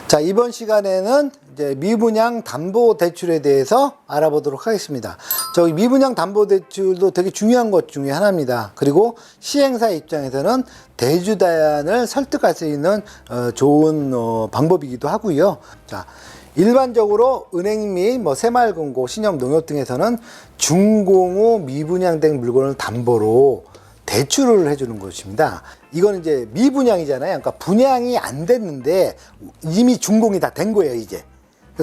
자, 이번 시간에는 이제 미분양 담보대출에 대해서 알아보도록 하겠습니다. 저기 미분양 담보대출도 되게 중요한 것 중에 하나입니다. 그리고 시행사 입장에서는 대주단을 설득할 수 있는 좋은 방법이기도 하고요. 자, 일반적으로 은행 및 새마을금고, 신협농협 등에서는 준공후 미분양된 물건을 담보로 대출을 해주는 것입니다. 이거는 이제 미분양이잖아요. 그러니까 분양이 안 됐는데 이미 준공이 다 된 거예요, 이제.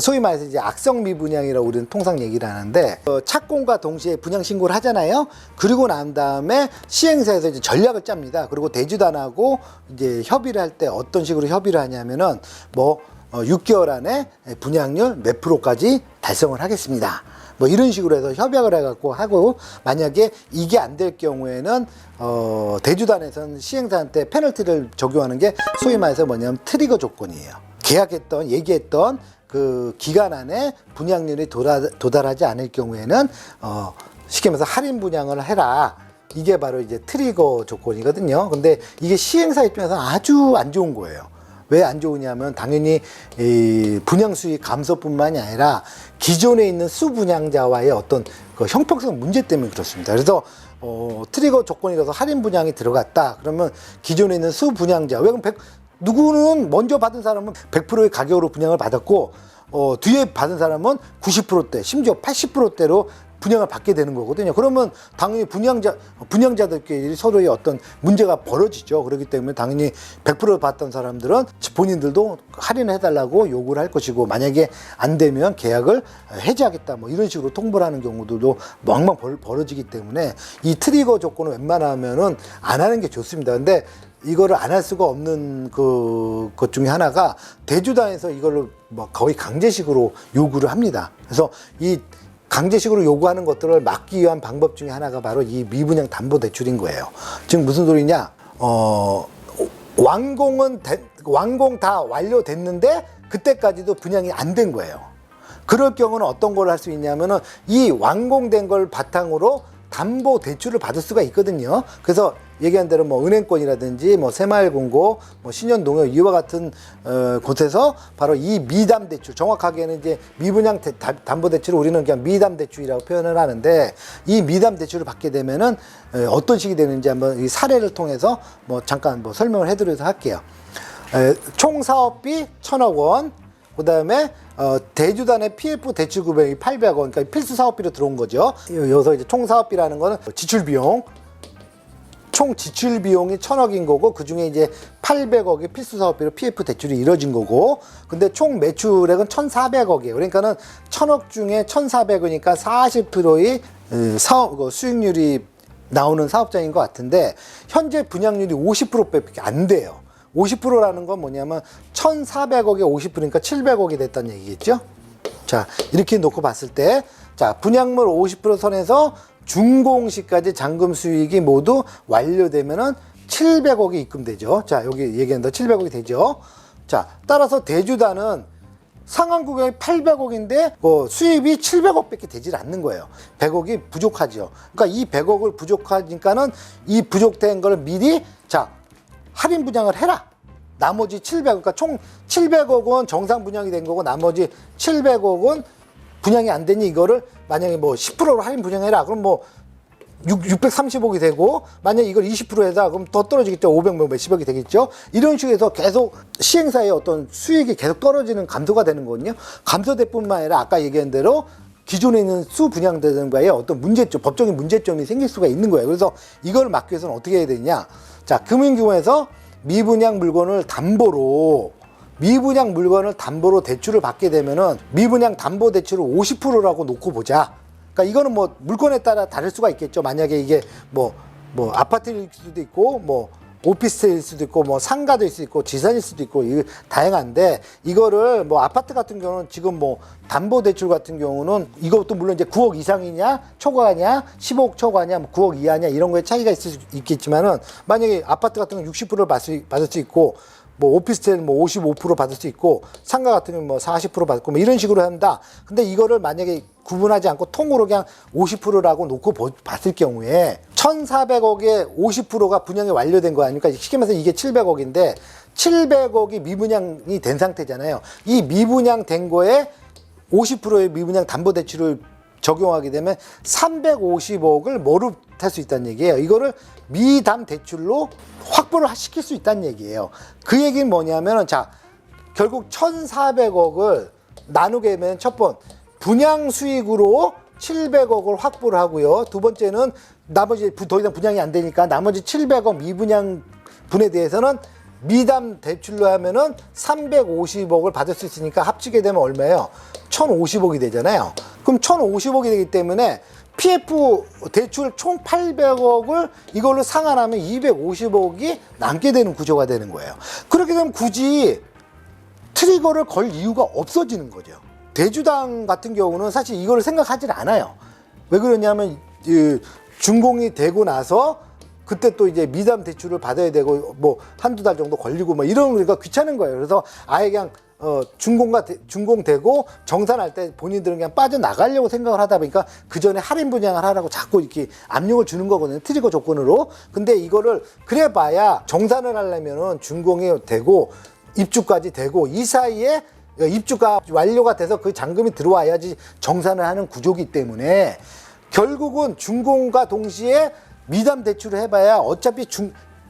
소위 말해서 이제 악성 미분양이라고 우리는 통상 얘기를 하는데, 착공과 동시에 분양 신고를 하잖아요. 그리고 난 다음에 시행사에서 이제 전략을 짭니다. 그리고 대주단하고 이제 협의를 할 때 어떤 식으로 협의를 하냐면은 6개월 안에 분양률 몇 프로까지 달성을 하겠습니다. 이런 식으로 해서 협약을 해갖고 하고, 만약에 이게 안 될 경우에는 대주단에서는 시행사한테 페널티를 적용하는 게 소위 말해서 뭐냐면 트리거 조건이에요. 얘기했던 그 기간 안에 분양률이 도달하지 않을 경우에는 쉽게 말해서 할인 분양을 해라. 이게 바로 이제 트리거 조건이거든요. 근데 이게 시행사 입장에서는 아주 안 좋은 거예요. 왜 안 좋으냐면 당연히 이 분양 수익 감소뿐만이 아니라 기존에 있는 수분양자와의 어떤 그 형평성 문제 때문에 그렇습니다. 그래서 트리거 조건이라서 할인 분양이 들어갔다 그러면 기존에 있는 수분양자, 왜 그럼 누구는 먼저 받은 사람은 100%의 가격으로 분양을 받았고 뒤에 받은 사람은 90%대 심지어 80%대로 분양을 받게 되는 거거든요. 그러면 당연히 분양자들끼리 서로의 어떤 문제가 벌어지죠. 그렇기 때문에 당연히 100% 받던 사람들은 본인들도 할인을 해달라고 요구를 할 것이고, 만약에 안 되면 계약을 해지하겠다 이런 식으로 통보를 하는 경우들도 왕왕 벌어지기 때문에 이 트리거 조건은 웬만하면은 안 하는 게 좋습니다. 근데 이거를 안 할 수가 없는 것 중에 하나가 대주단에서 이걸로 거의 강제식으로 요구를 합니다. 그래서 이 강제식으로 요구하는 것들을 막기 위한 방법 중에 하나가 바로 이 미분양 담보대출인 거예요. 지금 무슨 소리냐? 완공 다 완료됐는데 그때까지도 분양이 안 된 거예요. 그럴 경우는 어떤 걸 할 수 있냐면은 이 완공된 걸 바탕으로 담보 대출을 받을 수가 있거든요. 그래서 얘기한 대로 은행권이라든지 새마을금고, 신현농협 이와 같은 곳에서 바로 이 미담 대출, 정확하게는 이제 미분양 담보 대출을 우리는 그냥 미담 대출이라고 표현을 하는데, 이 미담 대출을 받게 되면은 어떤 식이 되는지 한번 이 사례를 통해서 잠깐 설명을 해드려서 할게요. 총 사업비 1,000억 원, 그 다음에 대주단의 PF 대출 금액이 800원, 그러니까 필수 사업비로 들어온 거죠. 여기서 이제 총 사업비라는 거는 지출 비용, 총 지출 비용이 1,000억인 거고, 그 중에 이제 800억이 필수 사업비로 PF 대출이 이루어진 거고, 근데 총 매출액은 1,400억이에요. 그러니까는 1,000억 중에 1,400이니까 40%의 수익률이 나오는 사업장인 것 같은데, 현재 분양률이 50%밖에 안 돼요. 50%라는 건 뭐냐면 1,400억에 50%니까 700억이 됐다는 얘기겠죠. 자, 이렇게 놓고 봤을 때, 자, 분양물 50% 선에서 준공 시까지 잔금 수익이 모두 완료되면은 700억이 입금되죠. 자, 여기 얘기한다. 700억이 되죠. 자, 따라서 대주단은 상한 구간이 800억인데 수입이 700억밖에 되질 않는 거예요. 100억이 부족하죠. 그러니까 이 100억을 부족하니까는 이 부족된 걸 미리 할인 분양을 해라. 나머지 700억, 그러니까 총 700억은 정상 분양이 된 거고, 나머지 700억은 분양이 안 되니 이거를 만약에 10%로 할인 분양해라. 그럼 630억이 되고, 만약에 이걸 20% 해다 그럼 더 떨어지겠죠. 500 몇십억이 되겠죠. 이런 식으로 해서 계속 시행사의 어떤 수익이 계속 떨어지는, 감소가 되는 거거든요. 감소될 뿐만 아니라 아까 얘기한 대로 기존에 있는 수분양자들과의 어떤 문제점, 법적인 문제점이 생길 수가 있는 거예요. 그래서 이걸 막기 위해서는 어떻게 해야 되냐? 자, 금융기관에서 미분양 물건을 담보로 대출을 받게 되면은 미분양 담보 대출을 50%라고 놓고 보자. 그러니까 이거는 물건에 따라 다를 수가 있겠죠. 만약에 이게 아파트일 수도 있고, 오피스텔일 수도 있고, 상가일 수도 있고, 지산일 수도 있고, 이거 다양한데, 이거를 아파트 같은 경우는 지금 담보대출 같은 경우는 이것도 물론 이제 9억 이상이냐, 초과냐, 15억 초과냐, 9억 이하냐, 이런 거에 차이가 있을 수 있겠지만은, 만약에 아파트 같은 경우는 60%를 받을 수 있고, 뭐 오피스텔은 뭐 55% 받을 수 있고 상가 같은 경우는 뭐 40% 받고 뭐 이런 식으로 한다. 근데 이거를 만약에 구분하지 않고 통으로 그냥 50%라고 놓고 봤을 경우에 1,400억에 50%가 분양이 완료된 거 아닙니까? 쉽게 말해서 이게 700억인데 700억이 미분양이 된 상태잖아요. 이 미분양 된 거에 50%의 미분양 담보대출을 적용하게 되면 350억을 머루탈 수 있다는 얘기예요. 이거를 미담 대출로 확보를 시킬 수 있다는 얘기예요. 그 얘기는 뭐냐면 자 결국 1,400억을 나누게 되면 첫 번 분양 수익으로 700억을 확보를 하고요. 두 번째는 나머지 더 이상 분양이 안 되니까 나머지 700억 미분양 분에 대해서는 미담 대출로 하면은 350억을 받을 수 있으니까 합치게 되면 얼마예요? 1,050억이 되잖아요. 그럼 1,050억이 되기 때문에 PF 대출 총 800억을 이걸로 상환하면 250억이 남게 되는 구조가 되는 거예요. 그렇게 되면 굳이 트리거를 걸 이유가 없어지는 거죠. 대주당 같은 경우는 사실 이걸 생각하지 않아요. 왜 그러냐면 준공이 되고 나서 그때 또 이제 미담 대출을 받아야 되고 뭐 한두 달 정도 걸리고 뭐 이런 거니까 귀찮은 거예요. 그래서 아예 그냥 준공되고 정산할 때 본인들은 그냥 빠져나가려고 생각을 하다 보니까 그 전에 할인 분양을 하라고 자꾸 이렇게 압력을 주는 거거든요. 트리거 조건으로. 근데 이거를 그래 봐야 정산을 하려면은 준공이 되고 입주까지 되고 이 사이에 입주가 완료가 돼서 그 잔금이 들어와야지 정산을 하는 구조기 때문에 결국은 준공과 동시에 미담 대출을 해봐야 어차피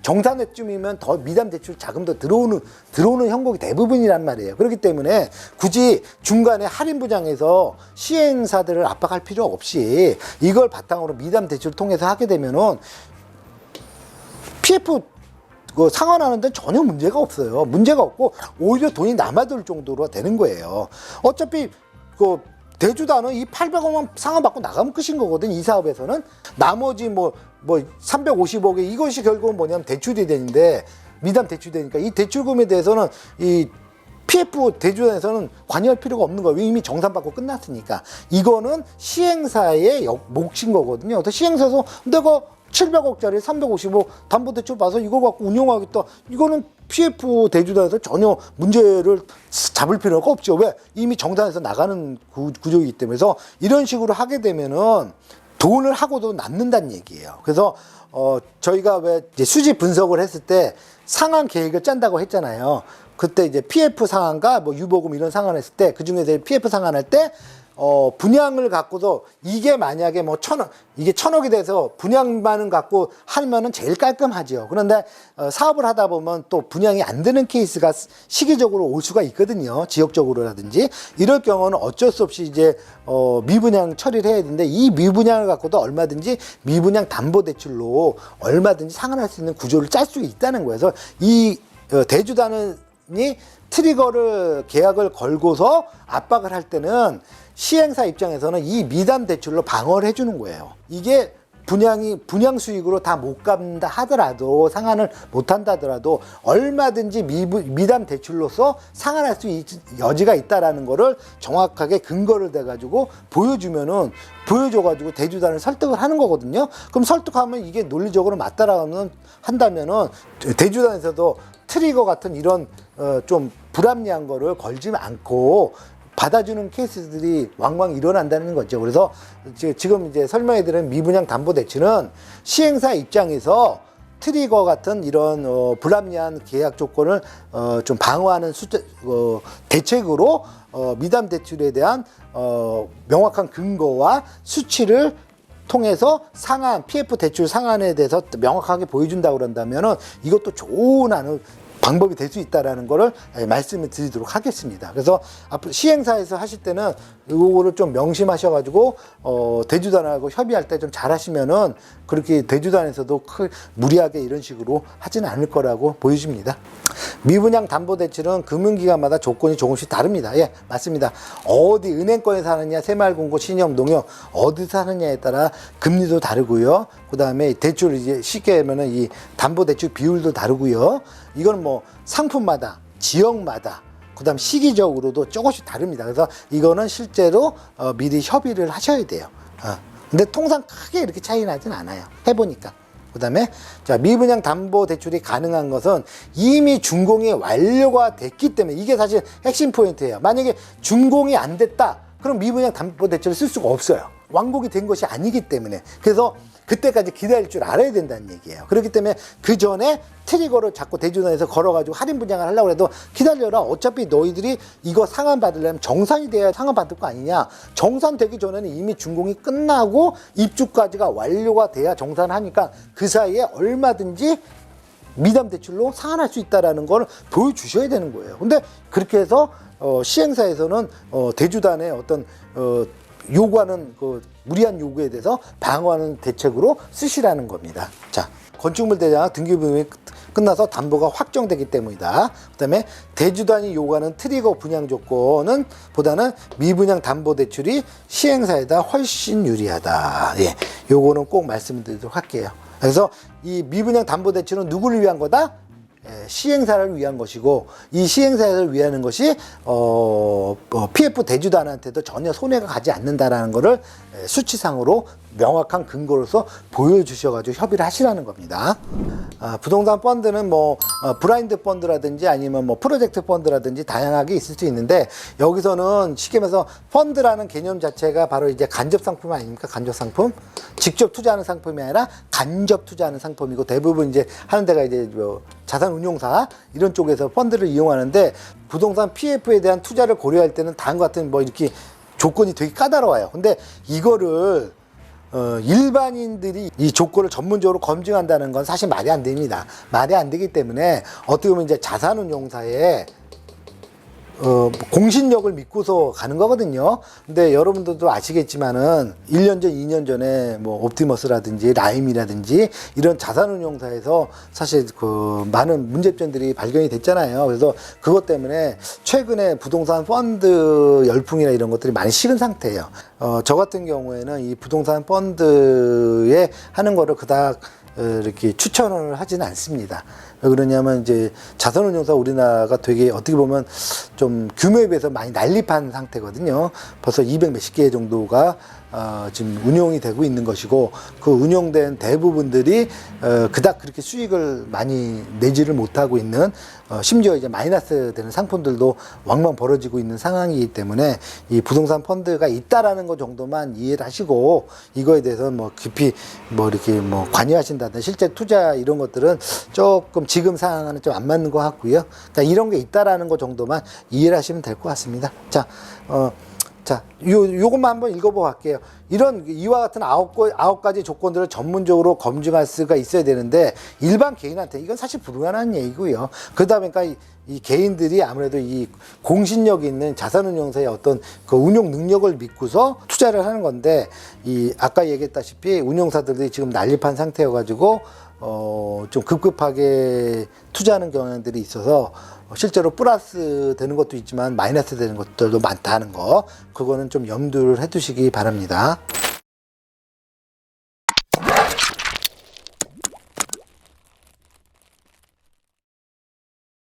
정산회쯤이면 더 미담 대출 자금도 들어오는 형국이 대부분이란 말이에요. 그렇기 때문에 굳이 중간에 할인 부장에서 시행사들을 압박할 필요 없이 이걸 바탕으로 미담 대출을 통해서 하게 되면은 PF 상환하는데 전혀 문제가 없어요. 문제가 없고 오히려 돈이 남아들 정도로 되는 거예요. 어차피 대주단은 이 800억만 상환받고 나가면 끝인 거거든. 이 사업에서는 나머지 뭐 350억에 이것이 결국은 뭐냐면 대출이 되는데 미담 대출이 되니까 이 대출금에 대해서는 이 PF 대주단에서는 관여할 필요가 없는 거예요. 이미 정산받고 끝났으니까. 이거는 시행사의 몫인 거거든요. 그래서 시행사에서 내가 700억짜리 350억 담보대출 봐서 이걸 갖고 운영하겠다. 이거는 PF 대주단에서 전혀 문제를 잡을 필요가 없죠. 왜? 이미 정산해서 나가는 구조이기 때문에. 그래서 이런 식으로 하게 되면은 돈을 하고도 남는다는 얘기예요. 그래서 저희가 왜 이제 수지 분석을 했을 때 상환 계획을 짠다고 했잖아요. 그때 이제 PF 상환과 뭐 유보금 이런 상환을 했을 때 그중에서 PF 상환할 때 분양을 갖고도 이게 만약에 뭐 1,000억, 이게 1,000억이 돼서 분양만은 갖고 하면은 제일 깔끔하죠. 그런데 사업을 하다 보면 또 분양이 안 되는 케이스가 시기적으로 올 수가 있거든요. 지역적으로라든지. 이럴 경우는 어쩔 수 없이 이제 미분양 처리를 해야 되는데 이 미분양을 갖고도 얼마든지 미분양 담보대출로 얼마든지 상환할 수 있는 구조를 짤 수 있다는 거예요. 그래서 이 대주단이 트리거를 계약을 걸고서 압박을 할 때는 시행사 입장에서는 이 미담 대출로 방어를 해주는 거예요. 이게 분양 수익으로 다 못 갚는다 하더라도 상환을 못 한다 하더라도 얼마든지 미담 대출로서 상환할 수 여지가 있다라는 거를 정확하게 근거를 대가지고 보여줘가지고 대주단을 설득을 하는 거거든요. 그럼 설득하면 이게 논리적으로 맞다라고 한다면은 대주단에서도 트리거 같은 이런 좀 불합리한 거를 걸지 않고 받아주는 케이스들이 왕왕 일어난다는 거죠. 그래서 지금 이제 설명해드린 미분양 담보대출은 시행사 입장에서 트리거 같은 이런 불합리한 계약 조건을 좀 방어하는 대책으로 미담 대출에 대한 명확한 근거와 수치를 통해서 PF 대출 상환에 대해서 명확하게 보여준다고 그런다면은 이것도 좋은 방법이 될 수 있다라는 거를 말씀을 드리도록 하겠습니다. 그래서 앞으로 시행사에서 하실 때는 이거를 좀 명심하셔가지고 대주단하고 협의할 때 좀 잘하시면은 그렇게 대주단에서도 무리하게 이런 식으로 하지는 않을 거라고 보여집니다. 미분양 담보대출은 금융기관마다 조건이 조금씩 다릅니다. 예, 맞습니다. 어디 은행권에 사느냐, 새마을금고, 신용, 농협 어디 사느냐에 따라 금리도 다르고요. 그 다음에 대출 이제 쉽게 하면은 이 담보대출 비율도 다르고요. 이건 뭐 상품마다, 지역마다, 그 다음 시기적으로도 조금씩 다릅니다. 그래서 이거는 실제로 미리 협의를 하셔야 돼요. 근데 통상 크게 이렇게 차이 나진 않아요. 해보니까. 그다음에 자, 미분양 담보 대출이 가능한 것은 이미 준공이 완료가 됐기 때문에 이게 사실 핵심 포인트예요. 만약에 준공이 안 됐다. 그럼 미분양 담보 대출을 쓸 수가 없어요. 완공이 된 것이 아니기 때문에. 그래서 그때까지 기다릴 줄 알아야 된다는 얘기예요. 그렇기 때문에 그 전에 트리거를 자꾸 대주단에서 걸어가지고 할인 분양을 하려고 해도 기다려라. 어차피 너희들이 이거 상환 받으려면 정산이 돼야 상환 받을 거 아니냐. 정산되기 전에는 이미 준공이 끝나고 입주까지가 완료가 돼야 정산하니까 그 사이에 얼마든지 미담 대출로 상환할 수 있다라는 걸 보여주셔야 되는 거예요. 근데 그렇게 해서 시행사에서는 대주단의 어떤 요구하는 그 무리한 요구에 대해서 방어하는 대책으로 쓰시라는 겁니다. 자, 건축물 대장 등기부등본이 끝나서 담보가 확정되기 때문이다. 그다음에 대주단이 요구하는 트리거 분양 조건은 보다는 미분양 담보 대출이 시행사에다 훨씬 유리하다. 예, 요거는 꼭 말씀드리도록 할게요. 그래서 이 미분양 담보 대출은 누구를 위한 거다? 시행사를 위한 것이고 이 시행사를 위하는 것이 PF 대주단한테도 전혀 손해가 가지 않는다라는 것을 수치상으로 명확한 근거로서 보여주셔가지고 협의를 하시라는 겁니다. 부동산 펀드는 뭐 브라인드 펀드라든지 아니면 뭐 프로젝트 펀드라든지 다양하게 있을 수 있는데 여기서는 쉽게 말해서 펀드라는 개념 자체가 바로 이제 간접 상품 아닙니까? 간접 상품. 직접 투자하는 상품이 아니라 간접 투자하는 상품이고 대부분 이제 하는 데가 이제 뭐 자산운용사 이런 쪽에서 펀드를 이용하는데 부동산 PF에 대한 투자를 고려할 때는 다음과 같은 뭐 이렇게 조건이 되게 까다로워요. 근데 이거를 일반인들이 이 조건을 전문적으로 검증한다는 건 사실 말이 안 됩니다. 말이 안 되기 때문에 어떻게 보면 이제 자산운용사의 공신력을 믿고서 가는 거거든요. 근데 여러분들도 아시겠지만은 1년 전, 2년 전에 뭐 옵티머스라든지 라임이라든지 이런 자산운용사에서 사실 그 많은 문제점들이 발견이 됐잖아요. 그래서 그것 때문에 최근에 부동산 펀드 열풍이나 이런 것들이 많이 식은 상태예요. 저 같은 경우에는 이 부동산 펀드에 하는 거를 그닥 이렇게 추천을 하지는 않습니다. 왜 그러냐면 이제 자산운용사 우리나라가 되게 어떻게 보면 좀 규모에 비해서 많이 난립한 상태거든요. 벌써 200 몇십 개 정도가 지금 운용이 되고 있는 것이고 그 운용된 대부분들이 그닥 그렇게 수익을 많이 내지를 못하고 있는 심지어 이제 마이너스 되는 상품들도 왕왕 벌어지고 있는 상황이기 때문에 이 부동산 펀드가 있다라는 것 정도만 이해를 하시고 이거에 대해서 뭐 깊이 뭐 이렇게 뭐 관여하신다든지 실제 투자 이런 것들은 조금 지금 상황은 좀 안 맞는 것 같고요. 그러니까 이런 게 있다라는 것 정도만 이해를 하시면 될 것 같습니다. 자, 요것만 한번 읽어보고 갈게요. 이와 같은 아홉 가지 조건들을 전문적으로 검증할 수가 있어야 되는데, 일반 개인한테 이건 사실 불가능한 얘기고요. 그러다 보니까 이 개인들이 아무래도 이 공신력 있는 자산운용사의 어떤 그 운용 능력을 믿고서 투자를 하는 건데, 아까 얘기했다시피 운용사들이 지금 난립한 상태여가지고, 좀 급급하게 투자하는 경향들이 있어서 실제로 플러스 되는 것도 있지만 마이너스 되는 것들도 많다는 거, 그거는 좀 염두를 해 두시기 바랍니다.